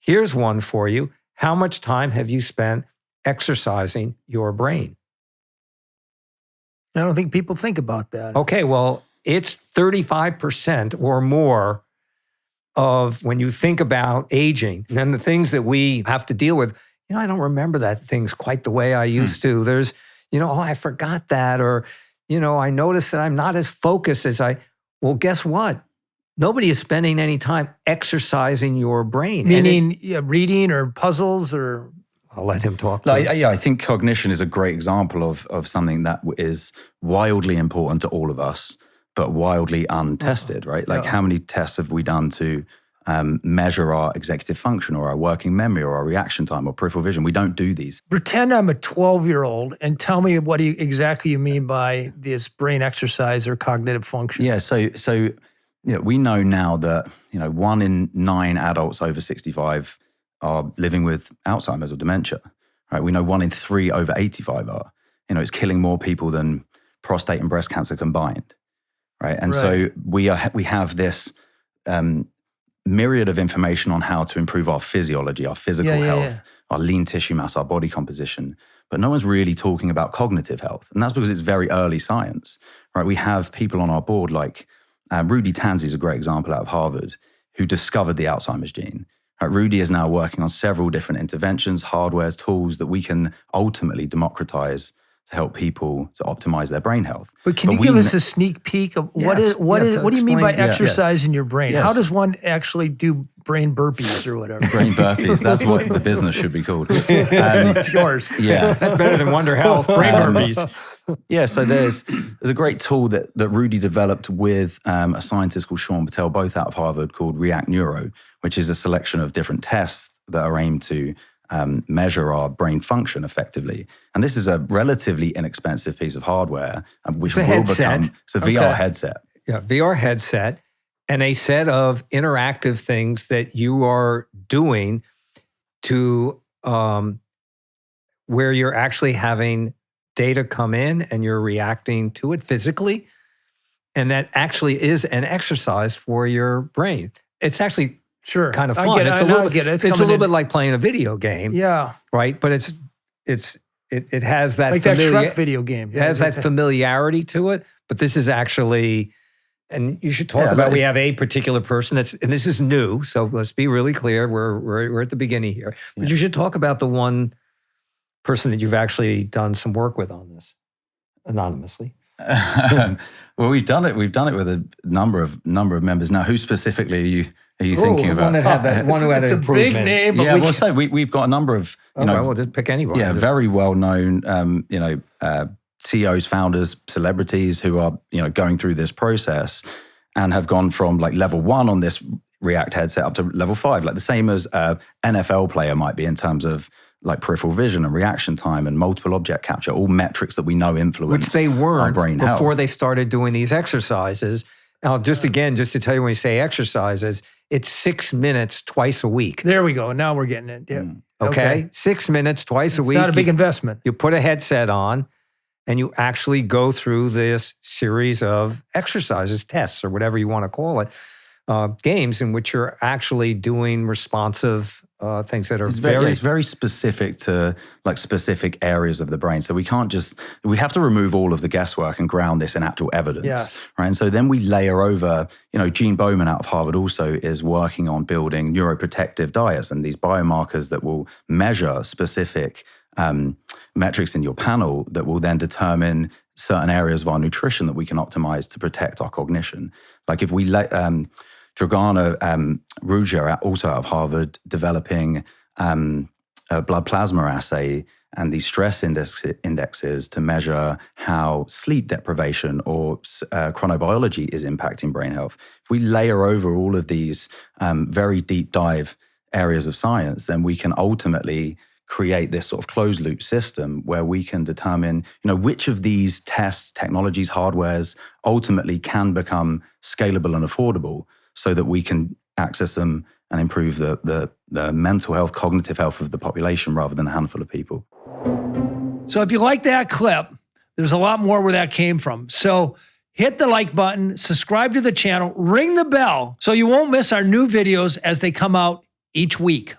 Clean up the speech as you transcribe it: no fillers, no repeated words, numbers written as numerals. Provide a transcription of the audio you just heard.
Here's one for you. How much time have you spent exercising your brain? I don't think people think about that. Okay, well, it's 35% or more of when you think about aging. And then the things that we have to deal with, I don't remember that things quite the way I used to. There's, oh, I forgot that. Or, I noticed that I'm not as focused as well, guess what? Nobody is spending any time exercising your brain. Meaning reading or puzzles or... I'll let him talk. I think cognition is a great example of something that is wildly important to all of us, but wildly untested, right? Like how many tests have we done to measure our executive function or our working memory or our reaction time or peripheral vision? We don't do these. Pretend I'm a 12-year-old and tell me what exactly you mean by this brain exercise or cognitive function. Yeah, so we know now that 1 in 9 adults over 65 are living with Alzheimer's or dementia. Right? We know 1 in 3 over 85 are. It's killing more people than prostate and breast cancer combined. Right, and so we have this myriad of information on how to improve our physiology, our physical health, our lean tissue mass, our body composition. But no one's really talking about cognitive health. And that's because it's very early science, right? We have people on our board like Rudy Tanzi is a great example out of Harvard who discovered the Alzheimer's gene. Right, Rudy is now working on several different interventions, hardwares, tools that we can ultimately democratize to help people to optimize their brain health. But can you give us a sneak peek of what do you mean by exercising your brain? Yes. How does one actually do brain burpees or whatever? Brain burpees, that's what the business should be called. It's yours. Yeah. That's better than Wonder Health, brain burpees. Yeah, so there's a great tool that Rudy developed with a scientist called Battelle, both out of Harvard, called Neuro, which is a selection of different tests that are aimed to measure our brain function effectively. And this is a relatively inexpensive piece of hardware, which it's a VR headset. Yeah, VR headset and a set of interactive things that you are doing to where you're actually having data come in and you're reacting to it physically. And that actually is an exercise for your brain. It's actually kind of fun. It's a little bit like playing a video game. Yeah. Right? But it has that like that Shrek video game. It has that familiarity to it, but this is actually, and you should talk about, we have a particular person and this is new, so let's be really clear. We're at the beginning here. But you should talk about the one person that you've actually done some work with on this anonymously. Well, we've done it with a number of members. Now, who specifically are you thinking about? One that had that one who had an improvement. Big name. But we've got a number of we'll just pick anyone. Yeah, very well known CEOs, founders, celebrities who are going through this process and have gone from like level 1 on this React headset up to level 5, like the same as an NFL player might be in terms of like peripheral vision and reaction time and multiple object capture, all metrics that we know influence which they weren't brain before health. They started doing these exercises. Now, just to tell you when you say exercises, it's 6 minutes twice a week. There we go. Now we're getting it. Yeah. Okay. 6 minutes twice a week. It's not a big investment. You put a headset on and you actually go through this series of exercises, tests, or whatever you want to call it, games in which you're actually doing responsive things that are it's very specific to like specific areas of the brain. So we have to remove all of the guesswork and ground this in actual evidence, right? And so then we layer over, Gene Bowman out of Harvard also is working on building neuroprotective diets and these biomarkers that will measure specific metrics in your panel that will then determine certain areas of our nutrition that we can optimize to protect our cognition. Like if we let Dragana Ruja, also out of Harvard, developing a blood plasma assay and these stress indexes to measure how sleep deprivation or chronobiology is impacting brain health. If we layer over all of these very deep dive areas of science, then we can ultimately create this sort of closed loop system where we can determine, which of these tests, technologies, hardwares ultimately can become scalable and affordable so that we can access them and improve the mental health, cognitive health of the population rather than a handful of people. So if you like that clip, there's a lot more where that came from. So hit the like button, subscribe to the channel, ring the bell so you won't miss our new videos as they come out each week.